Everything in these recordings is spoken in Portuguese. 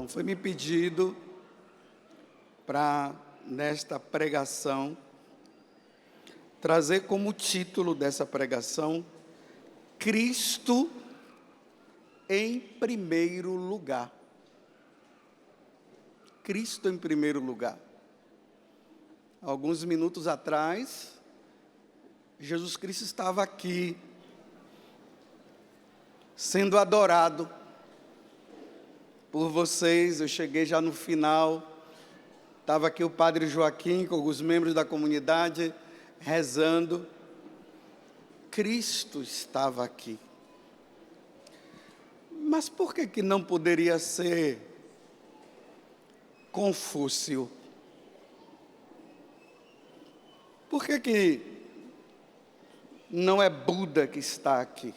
Então, foi me pedido para, nesta pregação, trazer como título dessa pregação, Cristo em primeiro lugar. Cristo em primeiro lugar. Alguns minutos atrás, Jesus Cristo estava aqui, sendo adorado por vocês. Eu cheguei já no final, estava aqui o Padre Joaquim com alguns membros da comunidade rezando. Cristo estava aqui. Mas por que não poderia ser Confúcio? Por que não é Buda que está aqui?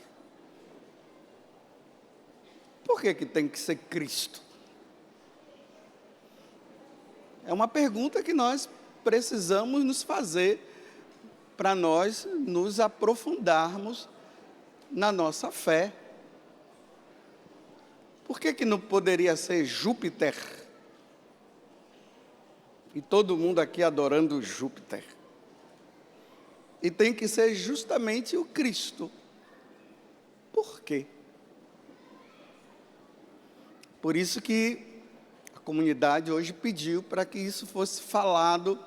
Por que tem que ser Cristo? É uma pergunta que nós precisamos nos fazer para nós nos aprofundarmos na nossa fé. Por que não poderia ser Júpiter? E todo mundo aqui adorando Júpiter. E tem que ser justamente o Cristo. Por quê? Por isso que a comunidade hoje pediu para que isso fosse falado,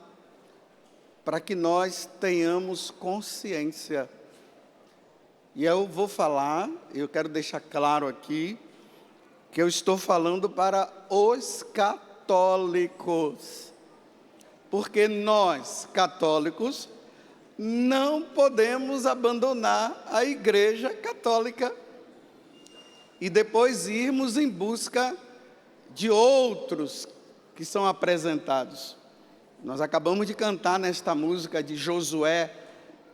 para que nós tenhamos consciência. E eu vou falar, eu quero deixar claro aqui, que eu estou falando para os católicos. Porque nós, católicos, não podemos abandonar a Igreja Católica e depois irmos em busca de outros que são apresentados. Nós acabamos de cantar nesta música de Josué,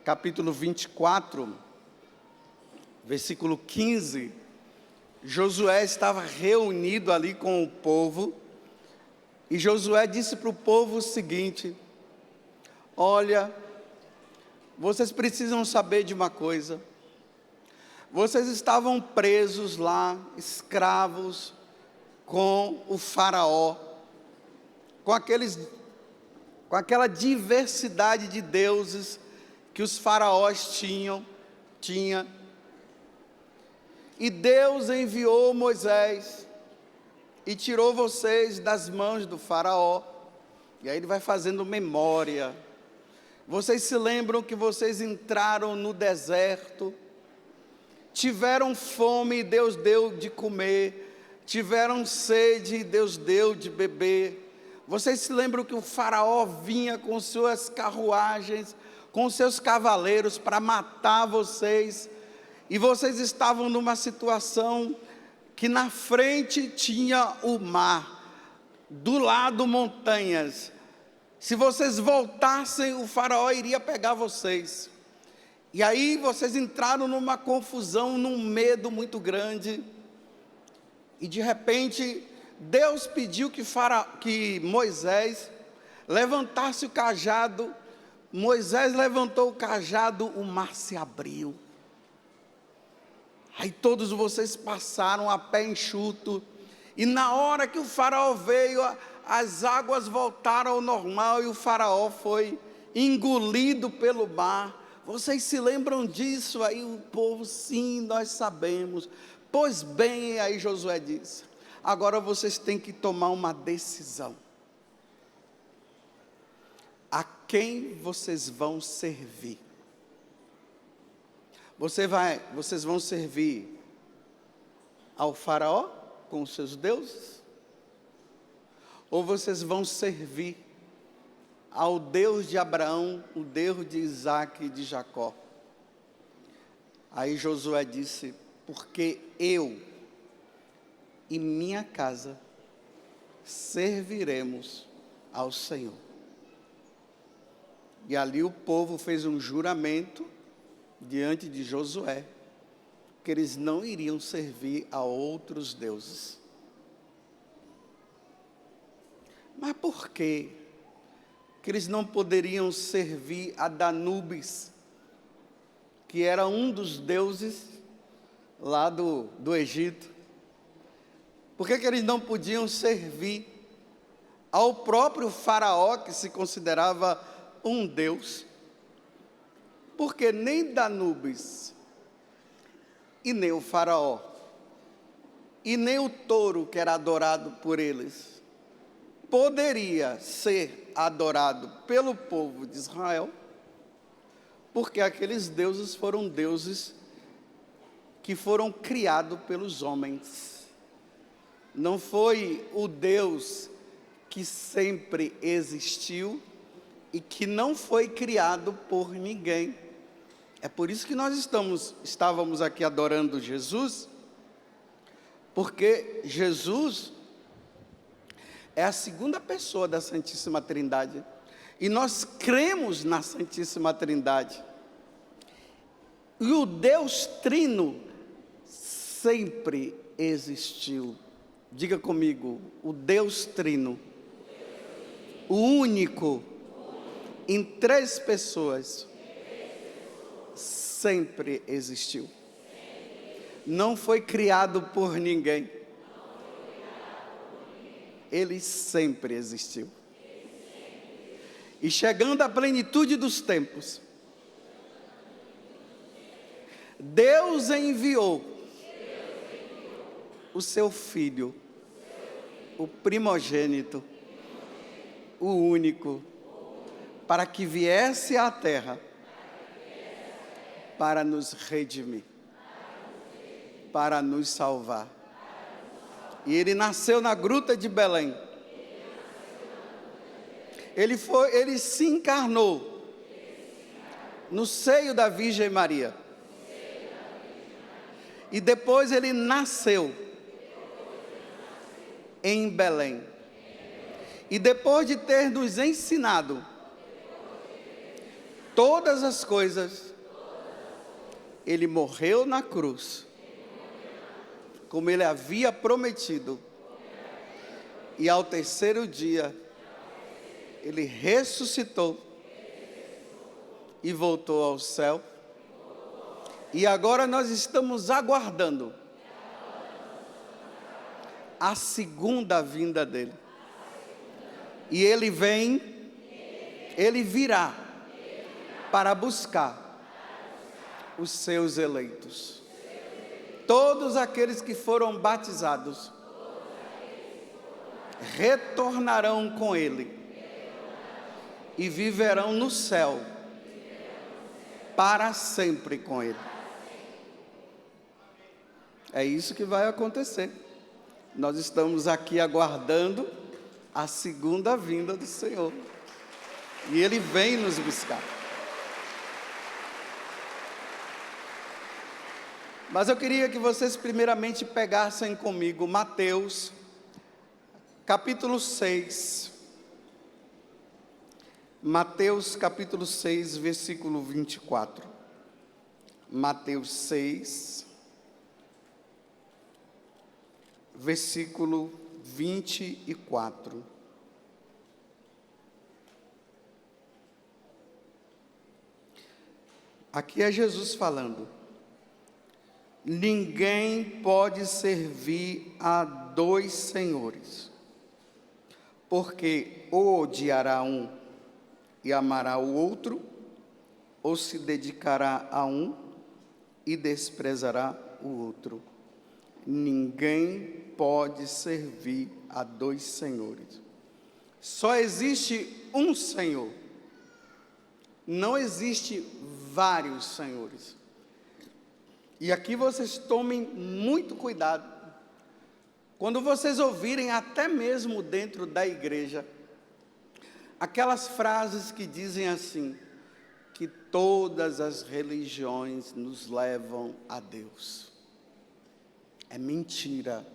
capítulo 24, versículo 15. Josué estava reunido ali com o povo, e Josué disse para o povo o seguinte: olha, vocês precisam saber de uma coisa. Vocês estavam presos lá, escravos, com o faraó, com aquela diversidade de deuses que os faraós tinha. E Deus enviou Moisés e tirou vocês das mãos do faraó. E aí ele vai fazendo memória. Vocês se lembram que vocês entraram no deserto, tiveram fome e Deus deu de comer, tiveram sede e Deus deu de beber. Vocês se lembram que o faraó vinha com suas carruagens, com seus cavaleiros para matar vocês, e vocês estavam numa situação que na frente tinha o mar, do lado montanhas. Se vocês voltassem, o faraó iria pegar vocês. E aí vocês entraram numa confusão, num medo muito grande. E de repente, Deus pediu que Moisés levantasse o cajado. Moisés levantou o cajado, o mar se abriu. Aí todos vocês passaram a pé enxuto. E na hora que o faraó veio, as águas voltaram ao normal e o faraó foi engolido pelo mar. Vocês se lembram disso? Aí o povo, sim, nós sabemos. Pois bem, aí Josué disse, agora vocês têm que tomar uma decisão. A quem vocês vão servir? Vocês vão servir ao faraó com os seus deuses? Ou vocês vão servir ao Deus de Abraão, o Deus de Isaac e de Jacó? Aí Josué disse, porque eu e minha casa serviremos ao Senhor. E ali o povo fez um juramento diante de Josué, que eles não iriam servir a outros deuses. Mas por quê? Que eles não poderiam servir a Danúbis, que era um dos deuses lá do Egito. Por que eles não podiam servir ao próprio faraó, que se considerava um deus? Porque nem Danúbis, e nem o faraó, e nem o touro que era adorado por eles, poderia ser adorado pelo povo de Israel, porque aqueles deuses foram deuses que foram criados pelos homens. Não foi o Deus que sempre existiu e que não foi criado por ninguém. É por isso que nós estávamos aqui adorando Jesus, porque Jesus é a segunda pessoa da Santíssima Trindade, e nós cremos na Santíssima Trindade. E o Deus Trino sempre existiu. Diga comigo, o Deus Trino, o único, em três pessoas, sempre existiu. Não foi criado por ninguém. Ele sempre existiu. E chegando à plenitude dos tempos, Deus enviou o seu Filho, o primogênito, o único, para que viesse à terra para nos redimir, para nos salvar. E ele nasceu na gruta de Belém. Ele se encarnou no seio da Virgem Maria. E depois ele nasceu em Belém. E depois de ter nos ensinado todas as coisas, ele morreu na cruz, como ele havia prometido. E ao terceiro dia, ele ressuscitou e voltou ao céu. E agora nós estamos aguardando a segunda vinda dele. E ele virá para buscar os seus eleitos. Todos aqueles que foram batizados retornarão com ele e viverão no céu para sempre com ele. É isso que vai acontecer. Nós estamos aqui aguardando a segunda vinda do Senhor. E ele vem nos buscar. Mas eu queria que vocês primeiramente pegassem comigo Mateus, capítulo 6. Mateus, capítulo 6, versículo 24. Mateus 6, versículo 24. Aqui é Jesus falando. Ninguém pode servir a dois senhores, porque ou odiará um e amará o outro, ou se dedicará a um e desprezará o outro. Ninguém pode servir a dois senhores. Só existe um Senhor. Não existe vários senhores. E aqui vocês tomem muito cuidado. Quando vocês ouvirem, até mesmo dentro da igreja, aquelas frases que dizem assim, que todas as religiões nos levam a Deus. É mentira.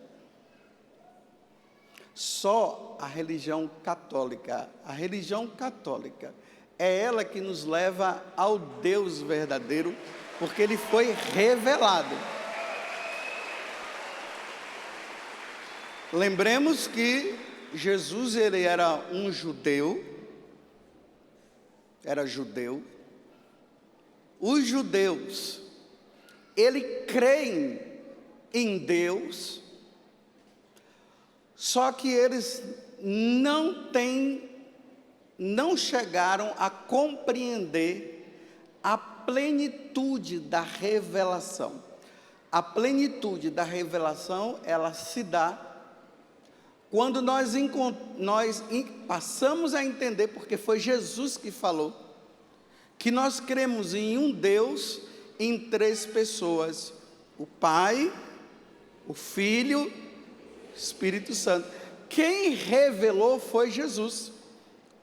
Só a religião católica é ela que nos leva ao Deus verdadeiro, porque ele foi revelado. Lembremos que Jesus, ele era um judeu, Os judeus, eles creem em Deus, Só que eles não chegaram a compreender a plenitude da revelação. A plenitude da revelação, ela se dá quando nós passamos a entender, porque foi Jesus que falou, que nós cremos em um Deus em 3 pessoas: o Pai, o Filho, o Espírito Santo. Quem revelou foi Jesus.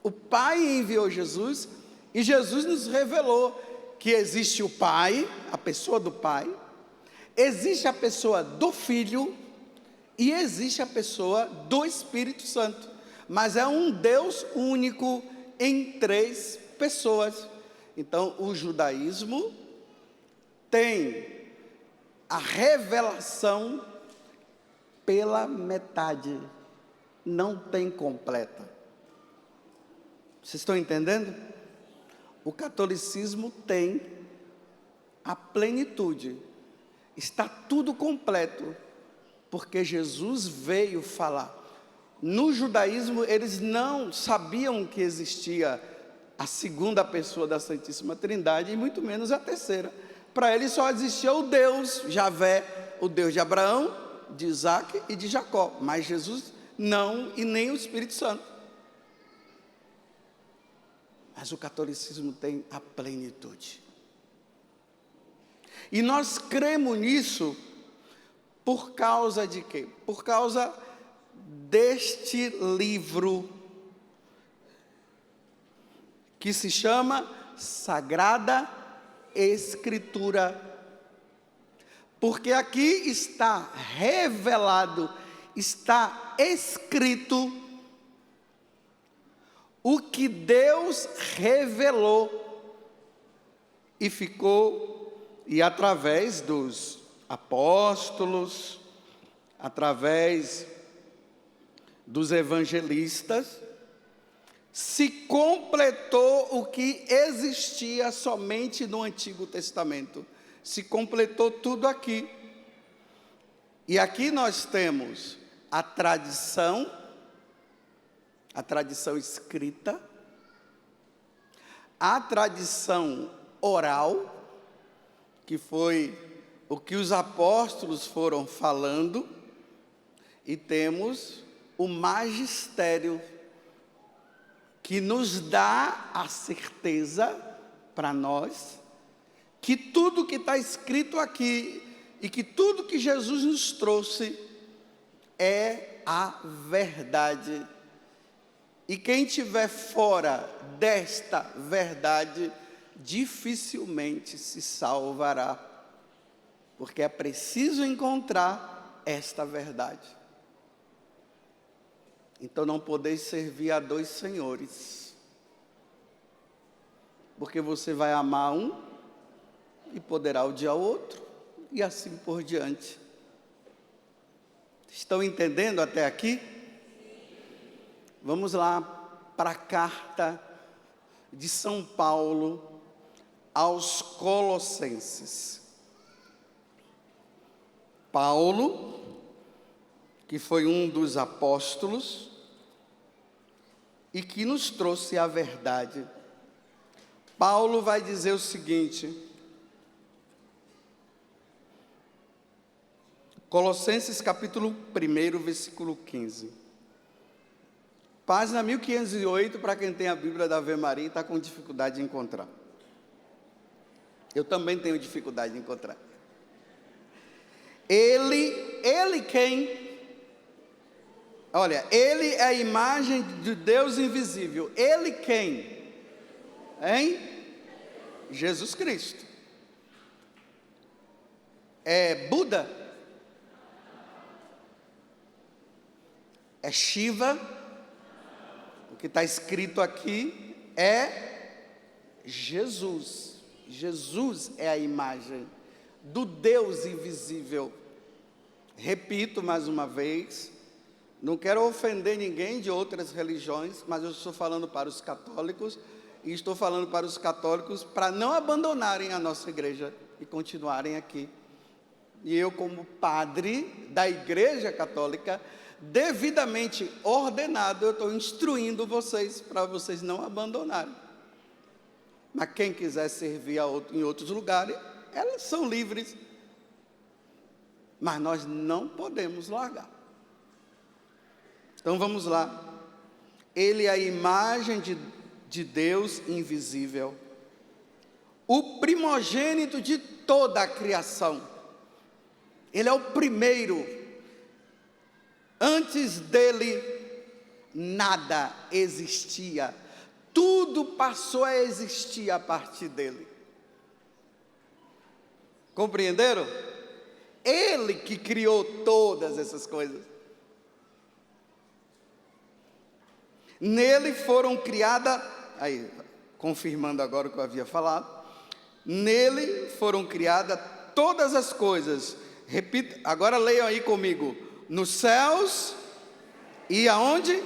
O Pai enviou Jesus e Jesus nos revelou que existe o Pai, a pessoa do Pai, existe a pessoa do Filho e existe a pessoa do Espírito Santo. Mas é um Deus único em 3 pessoas. Então, o judaísmo tem a revelação pela metade, não tem completa. Vocês estão entendendo? O catolicismo tem a plenitude, está tudo completo, porque Jesus veio falar. No judaísmo, eles não sabiam que existia a segunda pessoa da Santíssima Trindade, e muito menos a terceira. Para eles só existia o Deus, Javé, o Deus de Abraão, de Isaac e de Jacó, mas Jesus não, e nem o Espírito Santo. Mas o catolicismo tem a plenitude. E nós cremos nisso por causa de quê? Por causa deste livro que se chama Sagrada Escritura. Porque aqui está revelado, está escrito o que Deus revelou e através dos apóstolos, através dos evangelistas, se completou o que existia somente no Antigo Testamento. Se completou tudo aqui. E aqui nós temos a tradição escrita, a tradição oral, que foi o que os apóstolos foram falando, e temos o magistério, que nos dá a certeza para nós, que tudo que está escrito aqui, e que tudo que Jesus nos trouxe, é a verdade. E quem estiver fora desta verdade, dificilmente se salvará, porque é preciso encontrar esta verdade. Então não podeis servir a 2 senhores, porque você vai amar um e poderá odiar o outro, e assim por diante. Estão entendendo até aqui? Vamos lá para a carta de São Paulo aos Colossenses. Paulo, que foi um dos apóstolos e que nos trouxe a verdade. Paulo vai dizer o seguinte: Colossenses capítulo 1, versículo 15. Página 1508, para quem tem a Bíblia da Ave Maria e está com dificuldade de encontrar. Eu também tenho dificuldade de encontrar. Ele quem? Olha, ele é a imagem de Deus invisível. Ele quem? Hein? Jesus Cristo. É Buda? É Shiva? O que está escrito aqui é Jesus. Jesus é a imagem do Deus invisível. Repito mais uma vez, não quero ofender ninguém de outras religiões, mas eu estou falando para os católicos, e estou falando para os católicos para não abandonarem a nossa igreja e continuarem aqui. E eu, como padre da Igreja Católica, devidamente ordenado, eu estou instruindo vocês para vocês não abandonarem. Mas quem quiser servir em outros lugares, elas são livres. Mas nós não podemos largar. Então vamos lá. Ele é a imagem de Deus invisível, o primogênito de toda a criação. Ele é o primeiro. Antes dele, nada existia. Tudo passou a existir a partir dele. Compreenderam? Ele que criou todas essas coisas. Nele foram criadas, aí, confirmando agora o que eu havia falado, nele foram criadas todas as coisas. Repita, agora leiam aí comigo. Nos céus e aonde?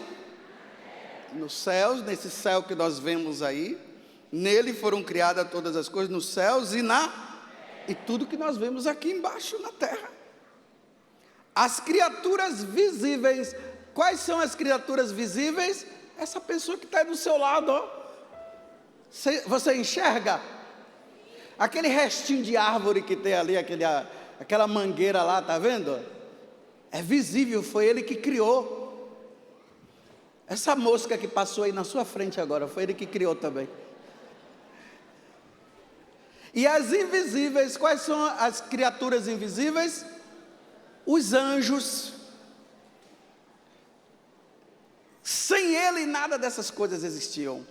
Nos céus, nesse céu que nós vemos aí, nele foram criadas todas as coisas nos céus e tudo que nós vemos aqui embaixo na terra. As criaturas visíveis. Quais são as criaturas visíveis? Essa pessoa que está aí do seu lado, ó. Você enxerga? Aquele restinho de árvore que tem ali, aquela mangueira lá, está vendo? É visível, foi ele que criou. Essa mosca que passou aí na sua frente agora, foi ele que criou também. E as invisíveis, quais são as criaturas invisíveis? Os anjos. Sem ele, nada dessas coisas existiam.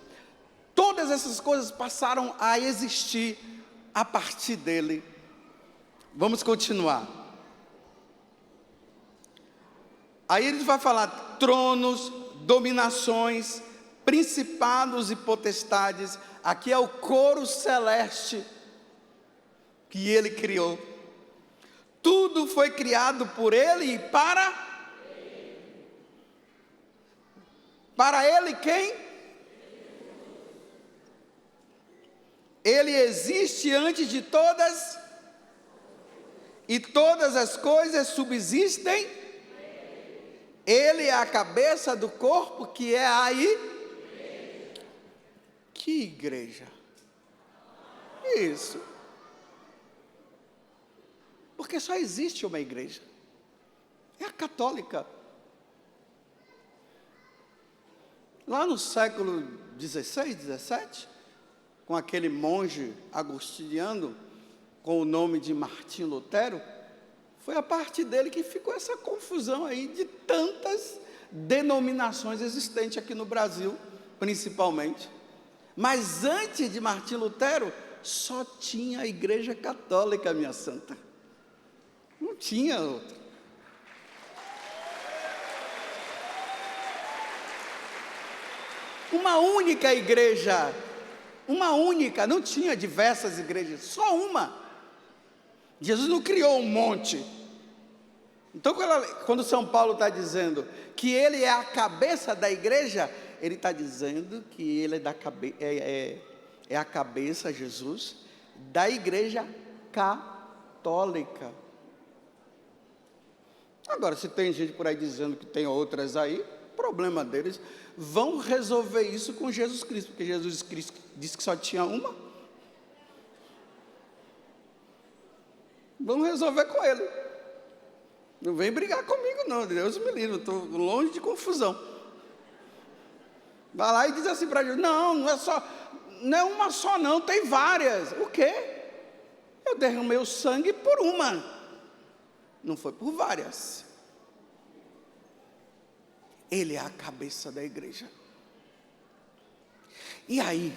Todas essas coisas passaram a existir a partir dele. Vamos continuar. Aí ele vai falar tronos, dominações, principados e potestades. Aqui é o coro celeste que ele criou. Tudo foi criado por ele e para ele quem? Ele existe antes de todas, e todas as coisas subsistem. Ele é a cabeça do corpo, que é aí. Que igreja? Isso. Porque só existe uma igreja. É a católica. Lá no século 16, 17, com aquele monge agostiniano, com o nome de Martim Lutero, foi a partir dele que ficou essa confusão aí de tantas denominações existentes aqui no Brasil, principalmente. Mas antes de Martim Lutero, só tinha a Igreja Católica, minha santa. Não tinha outra. Uma única igreja, uma única, não tinha diversas igrejas, só uma. Jesus não criou um monte. Então, quando São Paulo está dizendo que ele é a cabeça da igreja, ele está dizendo que ele é a cabeça, Jesus, da igreja católica. Agora, se tem gente por aí dizendo que tem outras aí, problema deles, vão resolver isso com Jesus Cristo, porque Jesus Cristo disse que só tinha uma. Vamos resolver com ele. Não vem brigar comigo não, Deus me livre, eu estou longe de confusão. Vai lá e diz assim para Jesus, não é uma só não, tem várias. O quê? Eu derramei o sangue por uma, não foi por várias. Ele é a cabeça da igreja. E aí,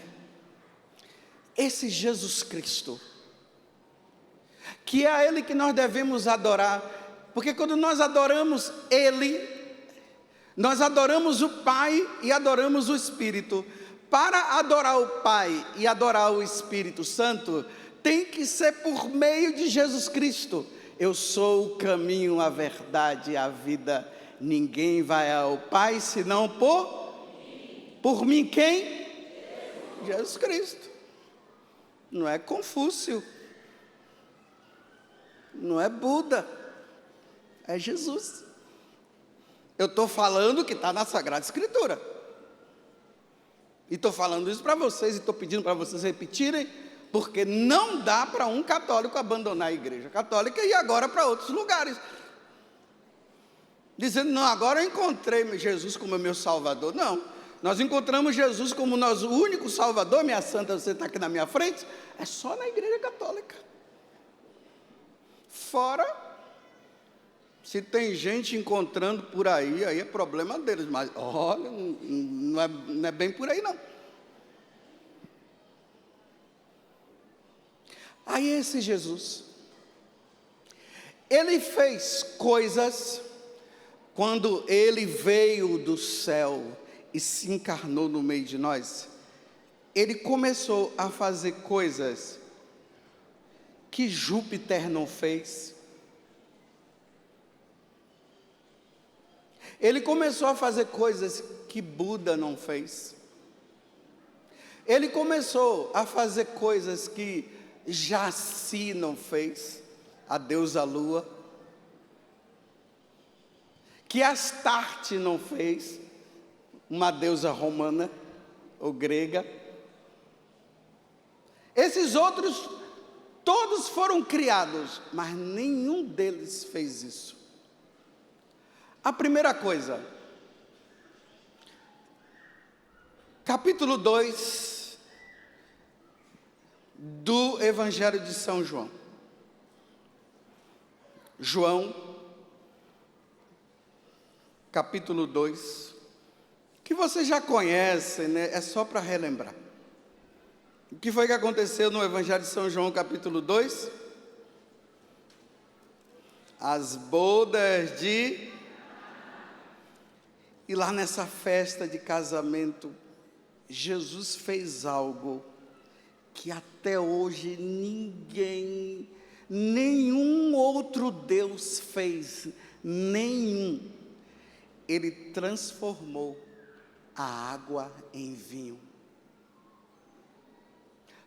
esse Jesus Cristo, que é a Ele que nós devemos adorar, porque quando nós adoramos Ele, nós adoramos o Pai e adoramos o Espírito. Para adorar o Pai e adorar o Espírito Santo, tem que ser por meio de Jesus Cristo. Eu sou o caminho, a verdade e a vida. Ninguém vai ao Pai senão por mim. Quem? Jesus Cristo. Não é Confúcio, não é Buda, é Jesus. Eu estou falando que está na Sagrada Escritura. E estou falando isso para vocês e estou pedindo para vocês repetirem, porque não dá para um católico abandonar a igreja católica e ir agora para outros lugares. Dizendo, não, agora eu encontrei Jesus como meu Salvador. Não, nós encontramos Jesus como nosso único Salvador. Minha santa, você está aqui na minha frente, é só na igreja católica. Fora, se tem gente encontrando por aí é problema deles, mas olha, não é bem por aí não. Aí esse Jesus, ele fez coisas quando ele veio do céu e se encarnou no meio de nós. Ele começou a fazer coisas que Júpiter não fez. Ele começou a fazer coisas que Buda não fez. Ele começou a fazer coisas que Jaci não fez, a deusa lua, que Astarte não fez, uma deusa romana ou grega. Esses outros, todos foram criados, mas nenhum deles fez isso. A primeira coisa, capítulo 2 do Evangelho de São João. João, capítulo 2, que vocês já conhecem, né? É só para relembrar. O que foi que aconteceu no Evangelho de São João, capítulo 2? As bodas de... E lá nessa festa de casamento, Jesus fez algo que até hoje ninguém, nenhum outro Deus fez, nenhum. Ele transformou a água em vinho.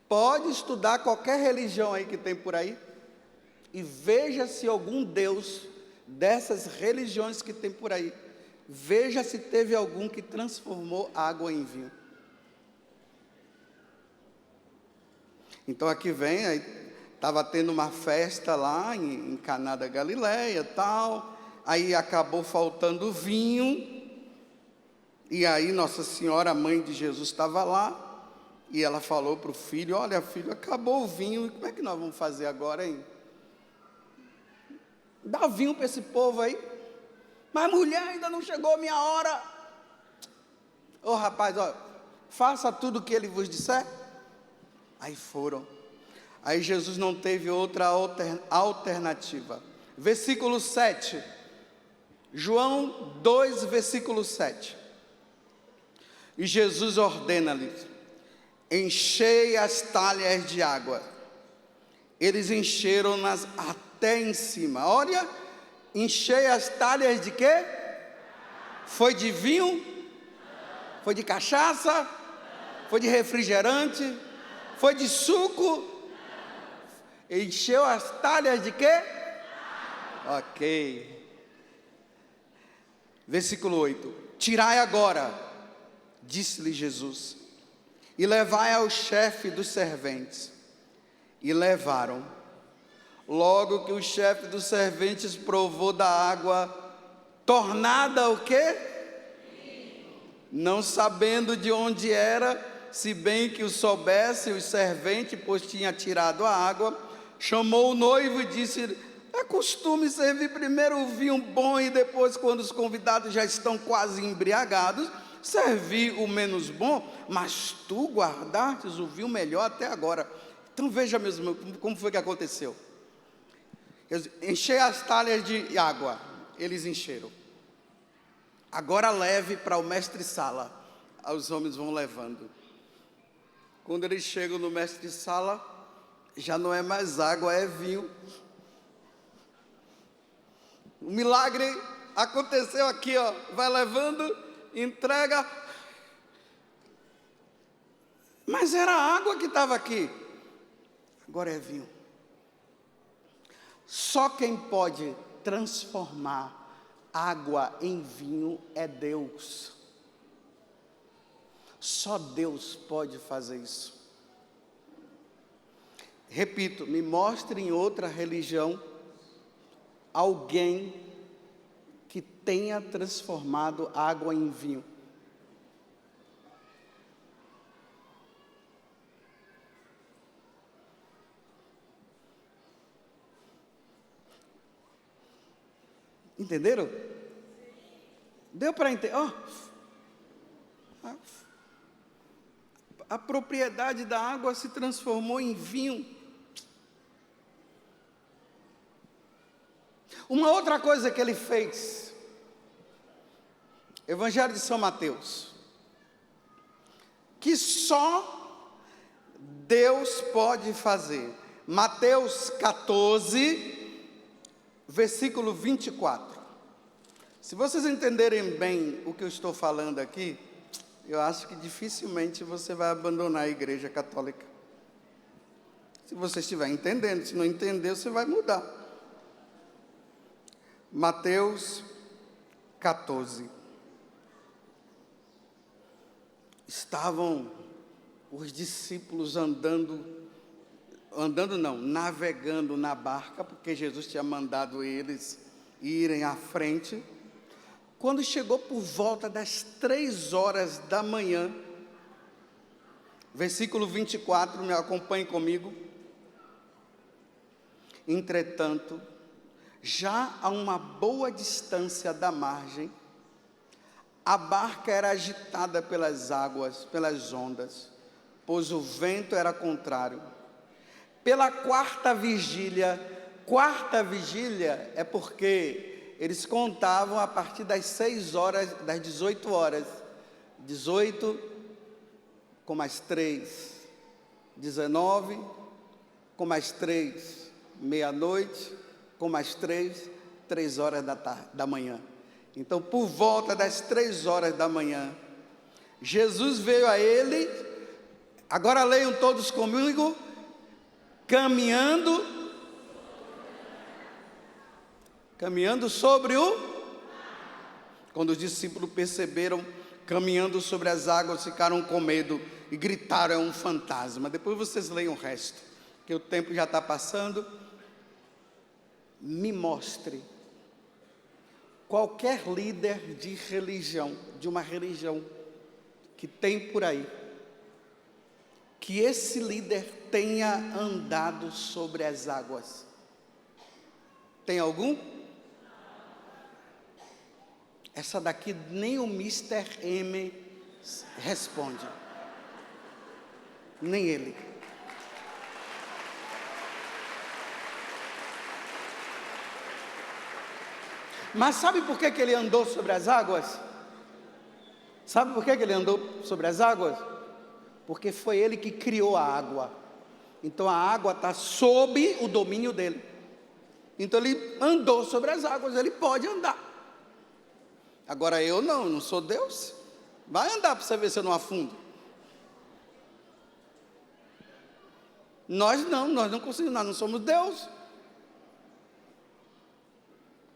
Pode estudar qualquer religião aí que tem por aí e veja se algum Deus dessas religiões que tem por aí, veja se teve algum que transformou água em vinho. Então aqui vem, estava tendo uma festa lá em Caná da Galileia, tal, aí acabou faltando vinho, e aí Nossa Senhora, a mãe de Jesus, estava lá, e ela falou para o filho, olha filho, acabou o vinho, como é que nós vamos fazer agora, hein? Dá vinho para esse povo aí. Mas mulher, ainda não chegou a minha hora. Ô rapaz, ó, faça tudo o que ele vos disser. Aí foram. Aí Jesus não teve outra alternativa. Versículo 7. João 2, versículo 7. E Jesus ordena-lhes: enchei as talhas de água. Eles encheram-nas até em cima. Olha, enchei as talhas de quê? Foi de vinho? Foi de cachaça? Foi de refrigerante? Foi de suco? Encheu as talhas de quê? Ok. Versículo 8. Tirai agora, disse-lhe Jesus, e levai ao chefe dos serventes. E levaram. Logo que o chefe dos serventes provou da água, tornada o quê? Não sabendo de onde era, se bem que o soubesse o servente, pois tinha tirado a água, chamou o noivo e disse: é costume servir primeiro o vinho bom e depois, quando os convidados já estão quase embriagados, servir o menos bom, mas tu guardastes o vinho melhor até agora. Então veja mesmo como foi que aconteceu. Enchei as talhas de água, eles encheram. Agora leve para o mestre-sala. Os homens vão levando. Quando eles chegam no mestre-sala, já não é mais água, é vinho. O milagre aconteceu aqui, ó. Vai levando, entrega. Mas era a água que estava aqui. Agora é vinho. Só quem pode transformar água em vinho é Deus. Só Deus pode fazer isso. Repito, me mostre em outra religião alguém que tenha transformado água em vinho. Entenderam? Deu para entender? A propriedade da água se transformou em vinho. Uma outra coisa que ele fez, Evangelho de São Mateus, que só Deus pode fazer. Mateus 14, versículo 24. Se vocês entenderem bem o que eu estou falando aqui, eu acho que dificilmente você vai abandonar a Igreja Católica. Se você estiver entendendo, se não entender, você vai mudar. Mateus 14. Estavam os discípulos navegando na barca, porque Jesus tinha mandado eles irem à frente. Quando chegou por volta das 3 horas da manhã, versículo 24, me acompanhe comigo. Entretanto, já a uma boa distância da margem, a barca era agitada pelas águas, pelas ondas, pois o vento era contrário. Pela quarta vigília é porque eles contavam a partir das 6 horas, das 18 horas. 18 com mais 3, 19 com mais 3, meia-noite com mais 3 horas da manhã. Então, por volta das 3 horas da manhã, Jesus veio a ele, agora leiam todos comigo, caminhando sobre Quando os discípulos perceberam, caminhando sobre as águas, ficaram com medo e gritaram: é um fantasma. Depois vocês leiam o resto, que o tempo já está passando. Me mostre qualquer líder de religião, de uma religião que tem por aí, que esse líder tenha andado sobre as águas. Tem algum? Essa daqui nem o Mr. M responde. Nem ele. Mas sabe por que ele andou sobre as águas? Sabe por que ele andou sobre as águas? Porque foi ele que criou a água. Então a água está sob o domínio dele. Então ele andou sobre as águas, ele pode andar. Agora eu não sou Deus. Vai andar para você ver se eu não afundo. Nós não conseguimos, nós não somos Deus.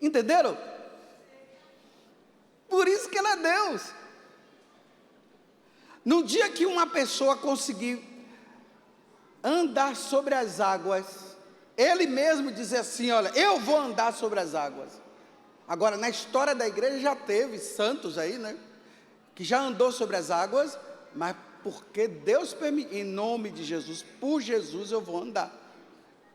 Entenderam? Por isso que ele é Deus. No dia que uma pessoa conseguir andar sobre as águas, ele mesmo dizer assim: olha, eu vou andar sobre as águas. Agora, na história da igreja já teve santos aí, né? Que já andou sobre as águas, mas porque Deus permitiu, em nome de Jesus, por Jesus eu vou andar.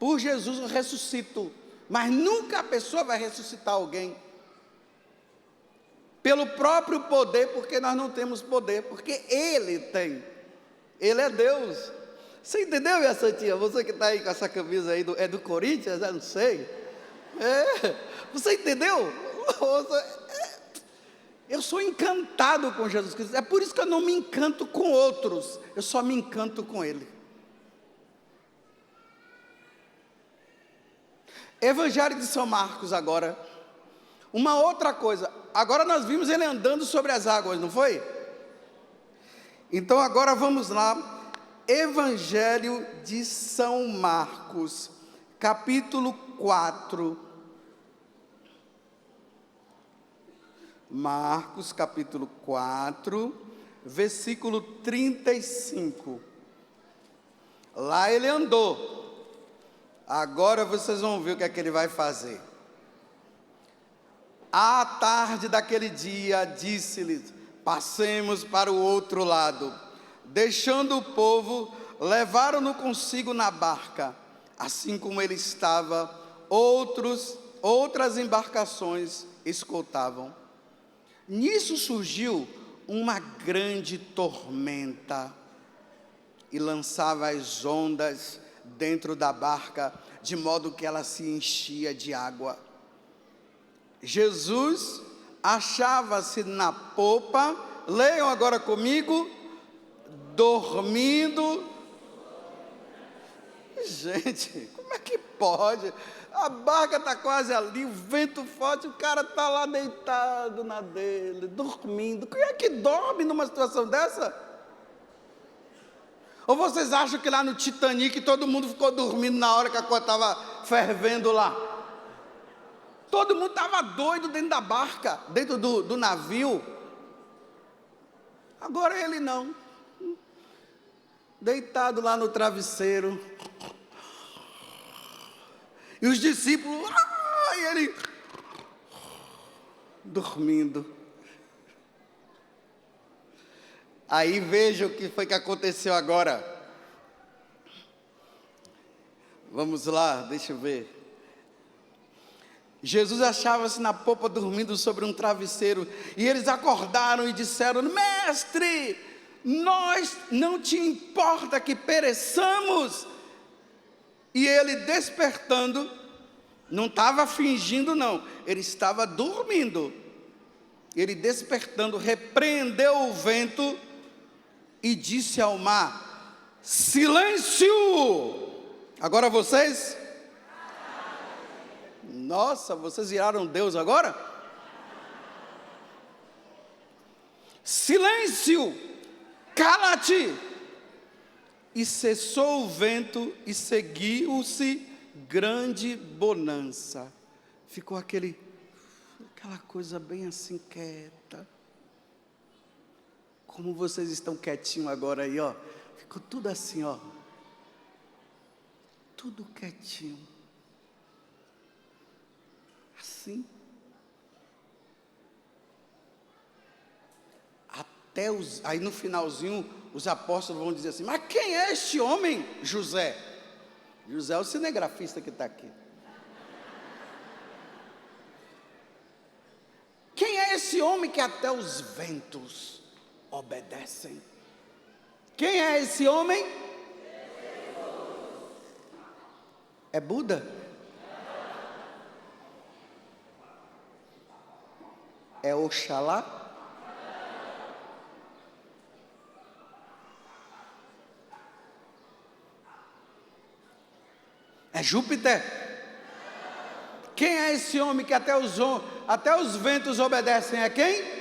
Por Jesus eu ressuscito. Mas nunca a pessoa vai ressuscitar alguém pelo próprio poder, porque nós não temos poder, porque Ele tem. Ele é Deus. Você entendeu, minha santinha? Você que está aí com essa camisa aí, é do Corinthians? Eu não sei. Você entendeu? Eu sou encantado com Jesus Cristo. É por isso que eu não me encanto com outros. Eu só me encanto com Ele. Evangelho de São Marcos agora. Uma outra coisa. Agora nós vimos ele andando sobre as águas, não foi? Então agora vamos lá. Evangelho de São Marcos, capítulo 4. Marcos capítulo 4, versículo 35. Lá ele andou. Agora vocês vão ver o que é que ele vai fazer. À tarde daquele dia, disse-lhes: passemos para o outro lado. Deixando o povo, levaram-no consigo na barca. Assim como ele estava, outras embarcações escoltavam. Nisso surgiu uma grande tormenta e lançava as ondas dentro da barca, de modo que ela se enchia de água. Jesus achava-se na popa, leiam agora comigo, dormindo. Gente, como é que pode? A barca está quase ali, o vento forte, o cara está lá deitado na dele, dormindo. Quem é que dorme numa situação dessa? Ou vocês acham que lá no Titanic todo mundo ficou dormindo na hora que a coisa estava fervendo lá? Todo mundo estava doido dentro da barca, dentro do navio. Agora ele não. Deitado lá no travesseiro. E os discípulos, e ele dormindo. Aí veja o que foi que aconteceu agora. Vamos lá, deixa eu ver. Jesus achava-se na popa dormindo sobre um travesseiro. E eles acordaram e disseram: mestre, nós não te importa que pereçamos? E ele, despertando, não estava fingindo não, ele estava dormindo. Ele, despertando, repreendeu o vento e disse ao mar: silêncio! Agora vocês? Nossa, vocês viraram Deus agora? Silêncio! Cala-te! E cessou o vento e seguiu-se grande bonança. Ficou aquela coisa bem assim quieta. Como vocês estão quietinhos agora aí, ó. Ficou tudo assim, ó. Tudo quietinho. Assim. Aí no finalzinho, os apóstolos vão dizer assim: mas quem é este homem? José. José é o cinegrafista que está aqui. Quem é esse homem que até os ventos obedecem? Quem é esse homem? É Buda? É Oxalá? É Júpiter? Quem é esse homem que até os ventos obedecem? É quem?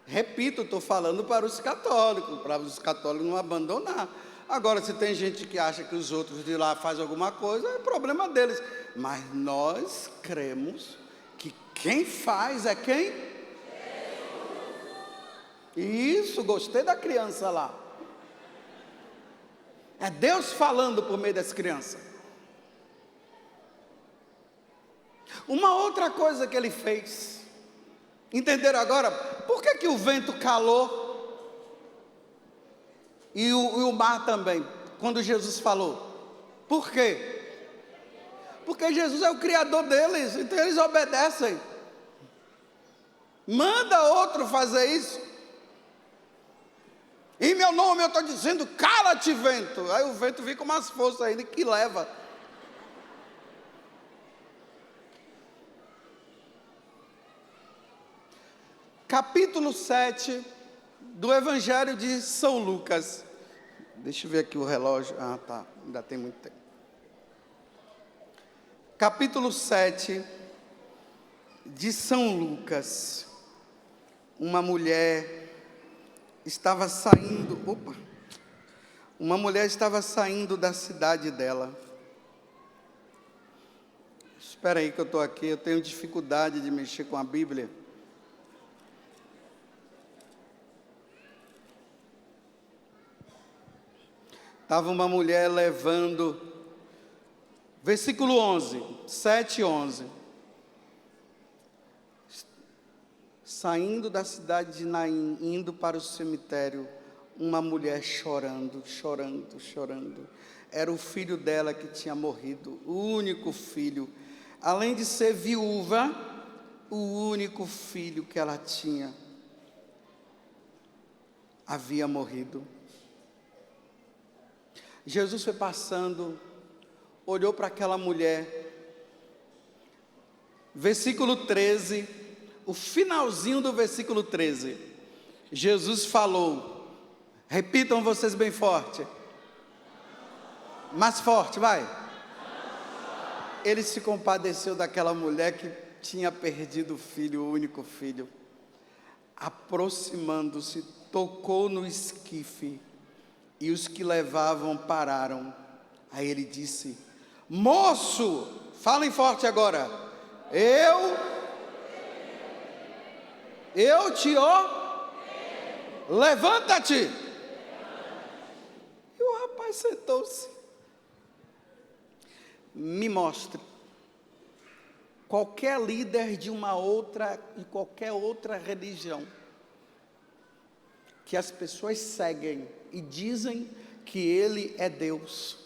Repito, estou falando para os católicos não abandonar. Agora, se tem gente que acha que os outros de lá fazem alguma coisa, é problema deles. Mas nós cremos que quem faz é quem? Isso, gostei da criança lá. É Deus falando por meio das crianças. Uma outra coisa que ele fez. Entenderam agora? Por que o vento calou? E o mar também, quando Jesus falou. Por quê? Porque Jesus é o criador deles, então eles obedecem. Manda outro fazer isso. Em meu nome eu estou dizendo: cala-te, vento. Aí o vento vem com umas forças ainda que leva. Capítulo 7 do Evangelho de São Lucas. Deixa eu ver aqui o relógio. Ah, tá, ainda tem muito tempo. Capítulo 7 de São Lucas. Uma mulher estava saindo, uma mulher estava saindo da cidade dela. Espera aí que eu estou aqui, eu tenho dificuldade de mexer com a Bíblia. Estava uma mulher levando, versículo 11, 7 e 11. Saindo da cidade de Naim, indo para o cemitério, uma mulher chorando. Era o filho dela que tinha morrido, o único filho. Além de ser viúva, o único filho que ela tinha havia morrido. Jesus foi passando, olhou para aquela mulher. Versículo 13, o finalzinho do versículo 13. Jesus falou, repitam vocês bem forte. Mais forte, vai. Ele se compadeceu daquela mulher que tinha perdido o filho, o único filho. Aproximando-se, tocou no esquife, e os que levavam pararam. Aí ele disse, moço, falem forte agora, eu te levanta-te. E o rapaz sentou-se. Me mostre qualquer líder de uma outra e qualquer outra religião que as pessoas seguem e dizem que ele é Deus.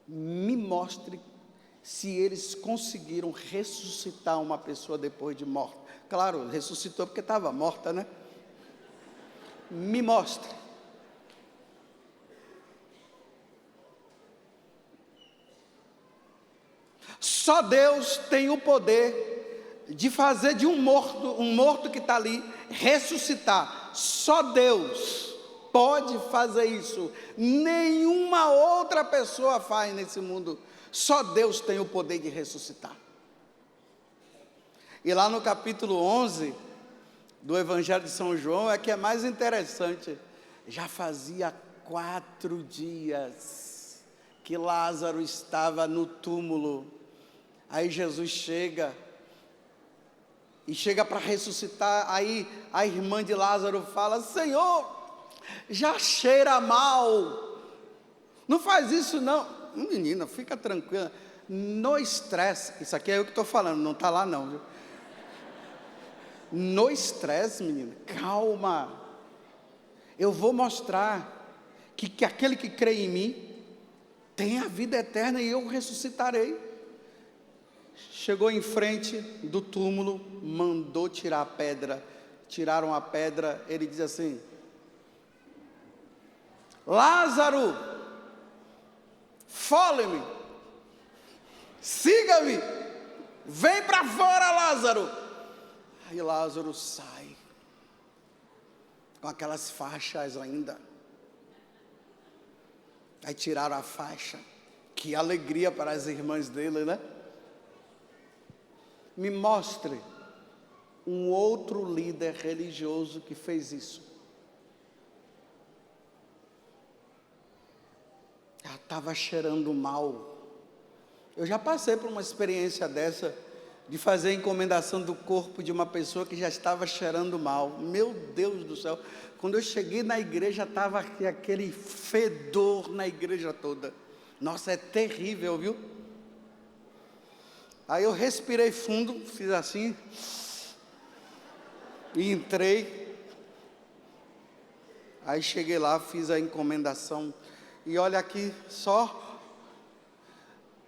Me mostre se eles conseguiram ressuscitar uma pessoa depois de morta. Claro, ressuscitou porque estava morta, né? Me mostre. Só Deus tem o poder de fazer de um morto que está ali, ressuscitar. Só Deus pode fazer isso. Nenhuma outra pessoa faz nesse mundo. Só Deus tem o poder de ressuscitar. E lá no capítulo 11 do Evangelho de São João é que é mais interessante. Já fazia 4 dias que Lázaro estava no túmulo. Aí Jesus chega para ressuscitar. Aí a irmã de Lázaro fala, Senhor, já cheira mal, não faz isso não. Menina, fica tranquila, no estresse, isso aqui é eu que estou falando, não está lá não, viu? No estresse, menina, calma, eu vou mostrar que aquele que crê em mim tem a vida eterna e eu ressuscitarei. Chegou em frente do túmulo, mandou tirar a pedra. Tiraram a pedra, ele diz assim, Lázaro, fole-me, siga-me, vem para fora, Lázaro. Aí Lázaro sai, com aquelas faixas ainda. Aí tiraram a faixa, que alegria para as irmãs dele, né? Me mostre um outro líder religioso que fez isso. Ela estava cheirando mal. Eu já passei por uma experiência dessa, de fazer a encomendação do corpo de uma pessoa que já estava cheirando mal. Meu Deus do céu, quando eu cheguei na igreja, estava aquele fedor na igreja toda. Nossa, é terrível, viu? Aí eu respirei fundo, fiz assim, e entrei. Aí cheguei lá, fiz a encomendação, e olha aqui só,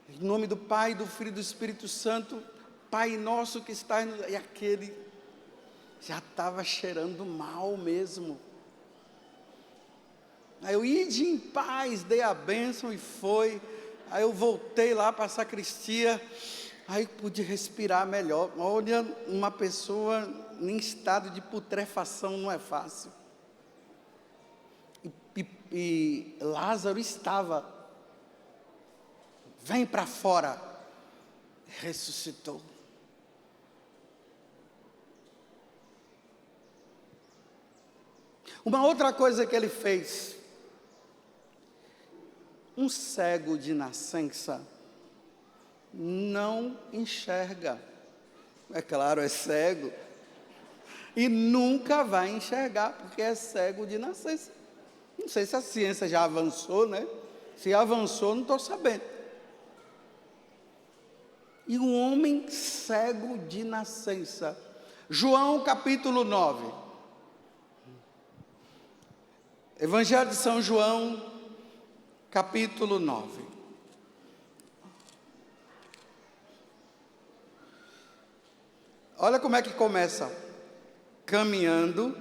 em nome do Pai, do Filho e do Espírito Santo, Pai nosso que está e aquele já estava cheirando mal mesmo. Aí eu ide em paz, dei a bênção e foi. Aí eu voltei lá para a sacristia, aí pude respirar melhor. Olha, uma pessoa em estado de putrefação não é fácil. E Lázaro estava, vem para fora, ressuscitou. Uma outra coisa que ele fez, um cego de nascença não enxerga. É claro, é cego. E nunca vai enxergar, porque é cego de nascença. Não sei se a ciência já avançou, né? Se avançou, não estou sabendo. E um homem cego de nascença. João capítulo 9. Evangelho de São João, capítulo 9. Olha como é que começa. Caminhando,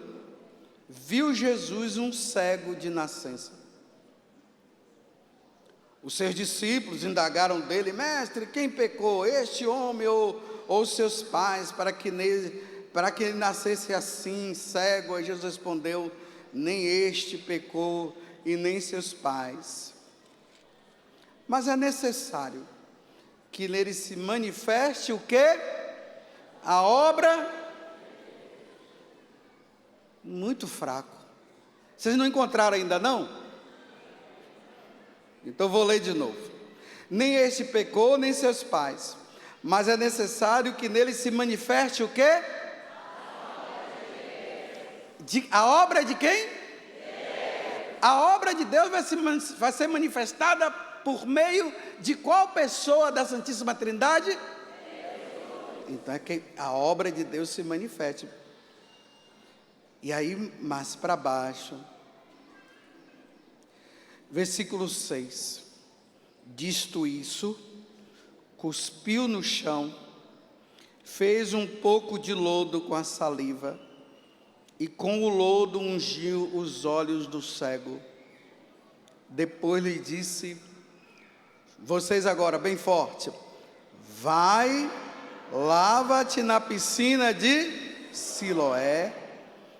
viu Jesus um cego de nascença. Os seus discípulos indagaram dele: mestre, quem pecou, este homem ou seus pais, para que ele nascesse assim, cego? Aí Jesus respondeu: nem este pecou e nem seus pais, mas é necessário que nele se manifeste o quê? A obra. Muito fraco. Vocês não encontraram ainda não? Então vou ler de novo. Nem este pecou, nem seus pais, mas é necessário que nele se manifeste o quê? A obra de quem? A obra de Deus vai ser manifestada por meio de qual pessoa da Santíssima Trindade? Então é que a obra de Deus se manifeste. E aí, mais para baixo, versículo 6, dito isso, cuspiu no chão, fez um pouco de lodo com a saliva, e com o lodo ungiu os olhos do cego. Depois lhe disse, vocês agora, bem forte, vai, lava-te na piscina de Siloé.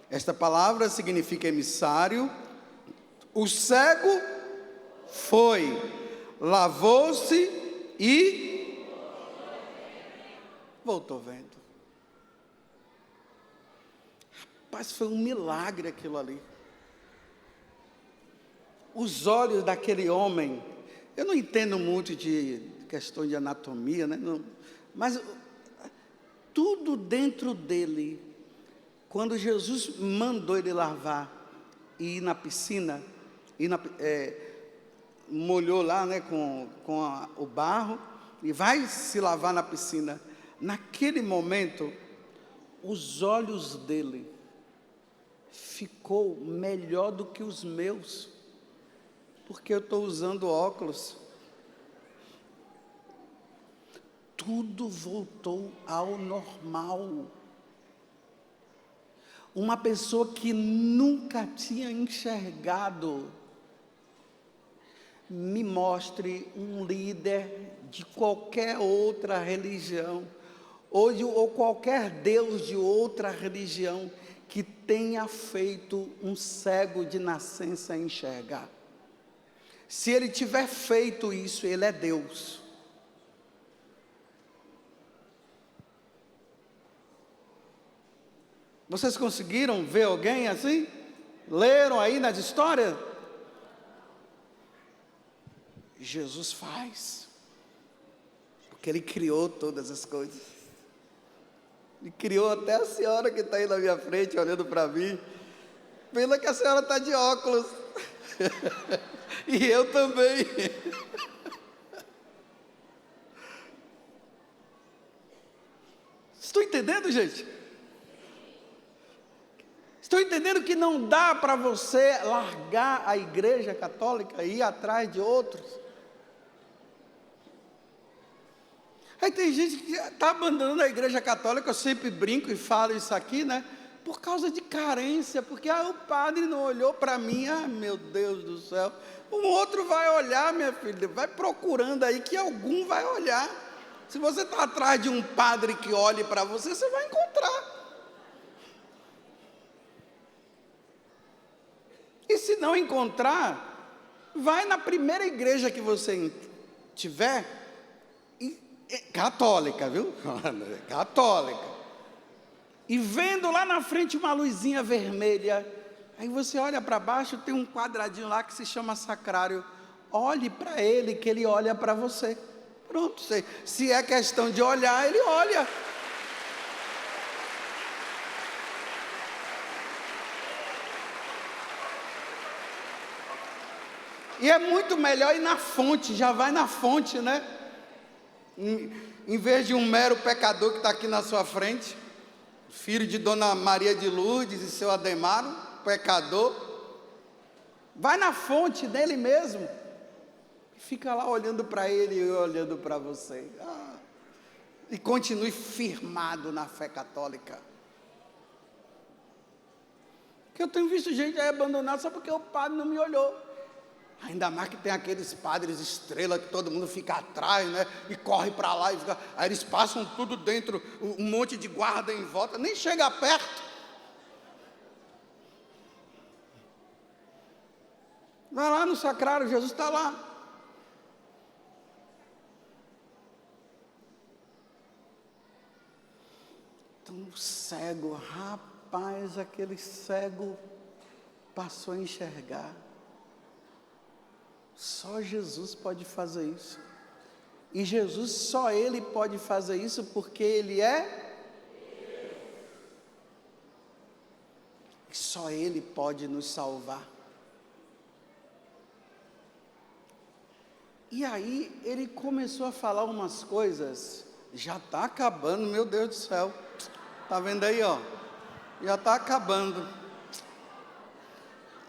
Esta palavra significa emissário. O cego foi, lavou-se e voltou vendo. Rapaz, foi um milagre aquilo ali. Os olhos daquele homem, eu não entendo muito de questão de anatomia, né? Não, mas tudo dentro dele. Quando Jesus mandou ele lavar e ir na piscina, molhou lá, né, com o barro, e vai se lavar na piscina, naquele momento, os olhos dele ficou melhor do que os meus, porque eu estou usando óculos. Tudo voltou ao normal. Uma pessoa que nunca tinha enxergado, me mostre um líder de qualquer outra religião, ou qualquer Deus de outra religião, que tenha feito um cego de nascença enxergar. Se ele tiver feito isso, ele é Deus. Vocês conseguiram ver alguém assim? Leram aí nas histórias? Jesus faz, porque Ele criou todas as coisas. Ele criou até a senhora que está aí na minha frente, olhando para mim. Pena que a senhora está de óculos. E eu também. Estou entendendo, gente? Estou entendendo que não dá para você largar a igreja católica e ir atrás de outros. Aí tem gente que está abandonando a igreja católica, eu sempre brinco e falo isso aqui, né? Por causa de carência, porque o padre não olhou para mim, meu Deus do céu. Um outro vai olhar, minha filha, vai procurando aí que algum vai olhar. Se você está atrás de um padre que olhe para você, você vai encontrar. E se não encontrar, vai na primeira igreja que você tiver, católica, viu? Católica. E vendo lá na frente uma luzinha vermelha, aí você olha para baixo, tem um quadradinho lá que se chama sacrário. Olhe para ele, que ele olha para você. Pronto, se é questão de olhar, ele olha. E é muito melhor ir na fonte, já vai na fonte, né? Em vez de um mero pecador que está aqui na sua frente, filho de Dona Maria de Lourdes e seu Ademaro, pecador, vai na fonte dele mesmo, fica lá olhando para ele e olhando para você, e continue firmado na fé católica. Porque eu tenho visto gente aí abandonar só porque o padre não me olhou. Ainda mais que tem aqueles padres estrela que todo mundo fica atrás, né? E corre para lá e fica. Aí eles passam tudo dentro, um monte de guarda em volta, nem chega perto. Vai lá no sacrário, Jesus está lá. Então o cego, rapaz, aquele cego passou a enxergar. Só Jesus pode fazer isso. E Jesus, só Ele pode fazer isso porque Ele é. E só Ele pode nos salvar. E aí ele começou a falar umas coisas. Já está acabando, meu Deus do céu. Está vendo aí, ó? Já está acabando.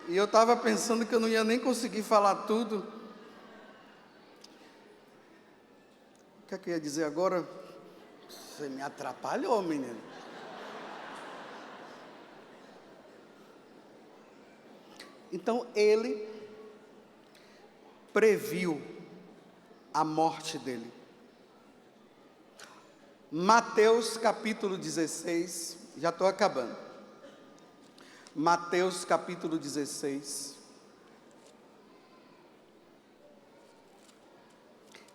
E eu estava pensando que eu não ia nem conseguir falar tudo. O que é que eu ia dizer agora? Você me atrapalhou, menino. Então ele previu a morte dele. Mateus capítulo 16, já estou acabando. Mateus capítulo 16.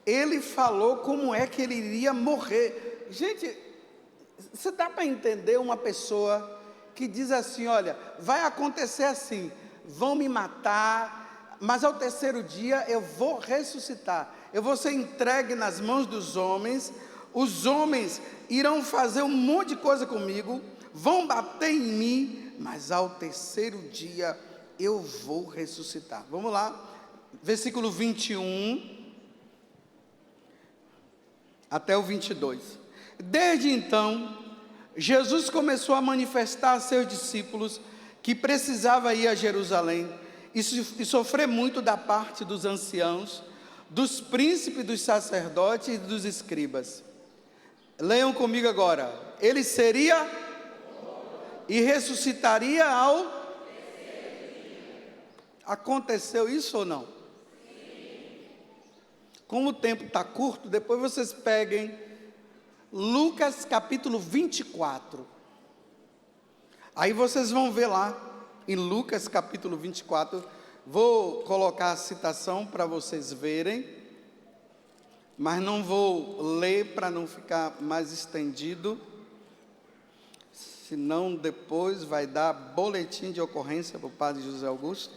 Ele falou como é que ele iria morrer. Gente, você dá para entender uma pessoa que diz assim: olha, vai acontecer assim, vão me matar, mas ao terceiro dia eu vou ressuscitar, eu vou ser entregue nas mãos dos homens, os homens irão fazer um monte de coisa comigo, vão bater em mim, mas ao terceiro dia eu vou ressuscitar. Vamos lá, versículo 21 até o 22. Desde então, Jesus começou a manifestar a seus discípulos que precisava ir a Jerusalém e sofrer muito da parte dos anciãos, dos príncipes, dos sacerdotes e dos escribas. Leiam comigo agora. Ele seria e ressuscitaria ao terceiro dia. Aconteceu isso ou não? Sim. Como o tempo está curto, depois vocês peguem Lucas capítulo 24. Aí vocês vão ver lá, em Lucas capítulo 24, vou colocar a citação para vocês verem, mas não vou ler para não ficar mais estendido, senão depois vai dar boletim de ocorrência para o padre José Augusto.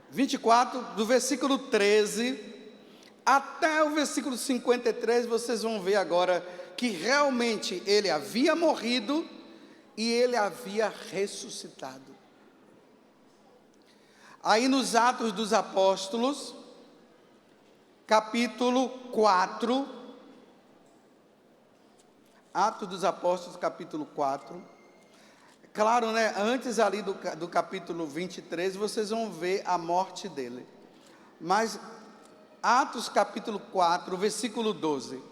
24, do versículo 13 até o versículo 53, vocês vão ver agora que realmente ele havia morrido e ele havia ressuscitado. Aí nos Atos dos Apóstolos, capítulo 4, Atos dos Apóstolos, capítulo 4. Claro, né? Antes ali do capítulo 23, vocês vão ver a morte dele. Mas Atos capítulo 4, versículo 12.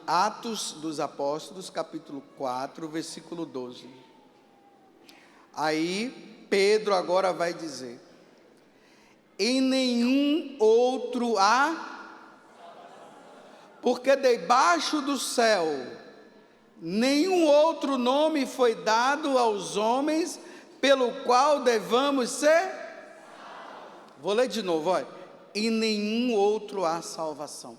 Atos dos Apóstolos, capítulo 4, versículo 12. Aí Pedro agora vai dizer: em nenhum outro há, porque debaixo do céu nenhum outro nome foi dado aos homens pelo qual devamos ser. Vou ler de novo, olha. Em nenhum outro há salvação.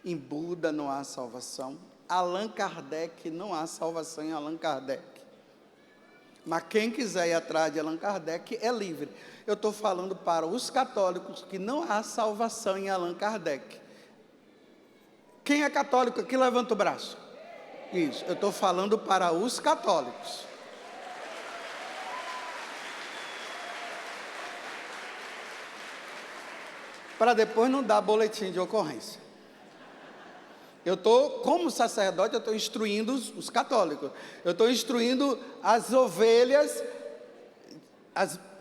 Em Buda não há salvação. Allan Kardec, não há salvação em Allan Kardec. Mas quem quiser ir atrás de Allan Kardec é livre. Eu estou falando para os católicos que não há salvação em Allan Kardec. Quem é católico aqui, levanta o braço. Isso, eu estou falando para os católicos. Para depois não dar boletim de ocorrência. Eu estou, como sacerdote, eu estou instruindo os católicos. Eu estou instruindo as ovelhas,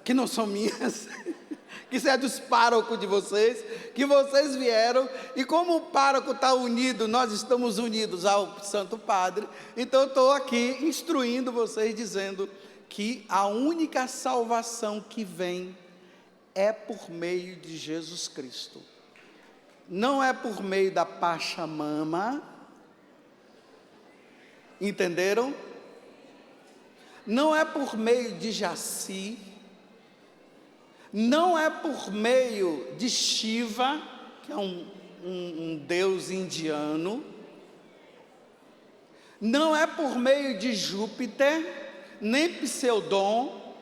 que não são minhas, que são dos párocos de vocês, que vocês vieram, e como o pároco está unido, nós estamos unidos ao Santo Padre, então eu estou aqui instruindo vocês, dizendo que a única salvação que vem é por meio de Jesus Cristo. Não é por meio da Pachamama, entenderam? Não é por meio de Jaci, não é por meio de Shiva, que é um deus indiano, não é por meio de Júpiter, nem Pseudon.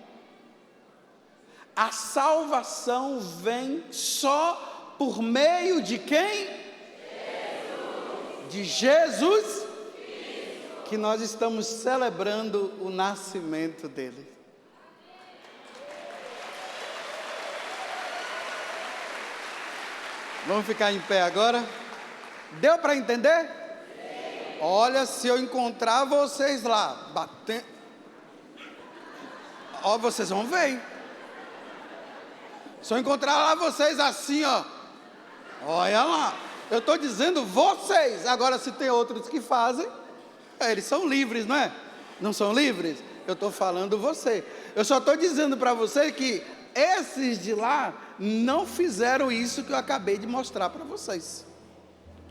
A salvação vem só por meio de quem? Jesus. De Jesus, Cristo. Que nós estamos celebrando o nascimento dele. Vamos ficar em pé agora? Deu para entender? Sim. Olha, se eu encontrar vocês lá, batendo, ó, vocês vão ver, hein? Se eu encontrar lá vocês assim, ó, olha lá, eu estou dizendo vocês. Agora, se tem outros que fazem, eles são livres, não é? Não são livres? Eu estou falando você. Eu só estou dizendo para você que esses de lá não fizeram isso que eu acabei de mostrar para vocês.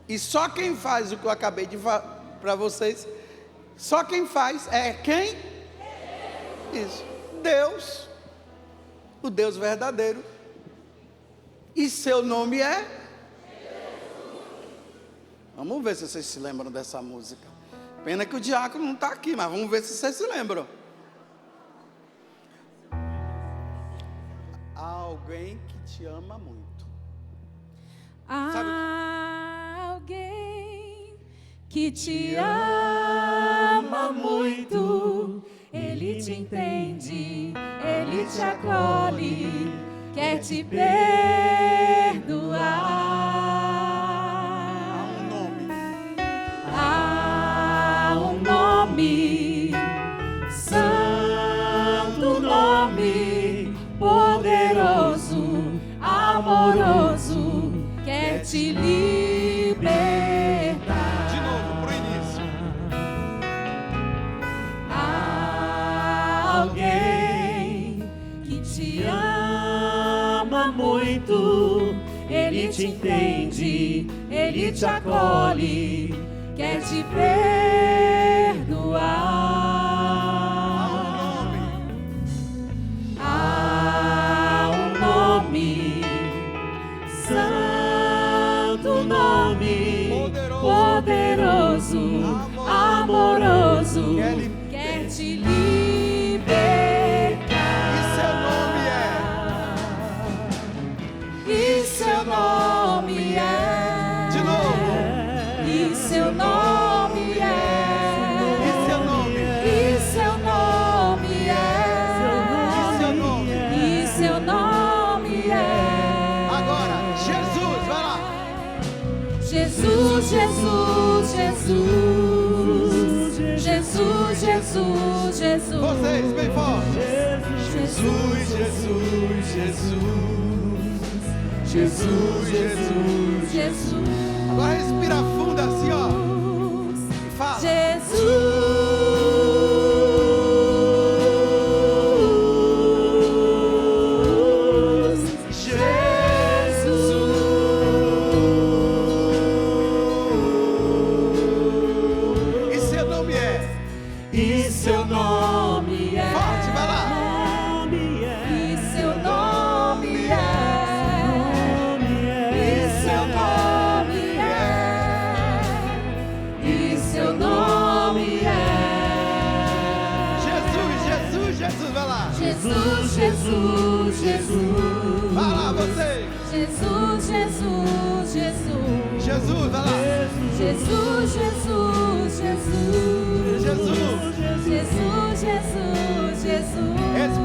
E só quem faz o que eu acabei de falar para vocês, só quem faz é quem? Isso, Deus, o Deus verdadeiro. E seu nome é? Vamos ver se vocês se lembram dessa música. Pena que o diácono não está aqui, mas vamos ver se vocês se lembram. Há alguém que te ama muito. Há alguém que te ama muito. Ele te entende, ele te acolhe, quer te perdoar. Há um nome, santo nome, poderoso, amoroso, quer te libertar. De novo, pro início. Há alguém que te ama muito, ele te entende, ele te acolhe, quer te perdoar. Há um nome, santo nome, poderoso, amoroso, quer te libertar. E seu nome é? De novo. E seu nome é? E seu nome? E seu nome é? E seu nome? E seu nome é? Agora, Jesus, vai lá. Jesus, Jesus, Jesus. Jesus, Jesus, Jesus. Vocês, bem forte. Jesus, Jesus, Jesus. Jesus, Jesus. Jesus. Agora respira fundo assim, ó. E fala. Jesus. E seu nome é? E seu nome é? Forte, vai lá. E seu nome é? E seu nome é? Jesus. Jesus, vai lá. Jesus, Jesus, Jesus. Jesus. Jesus, Jesus, Jesus.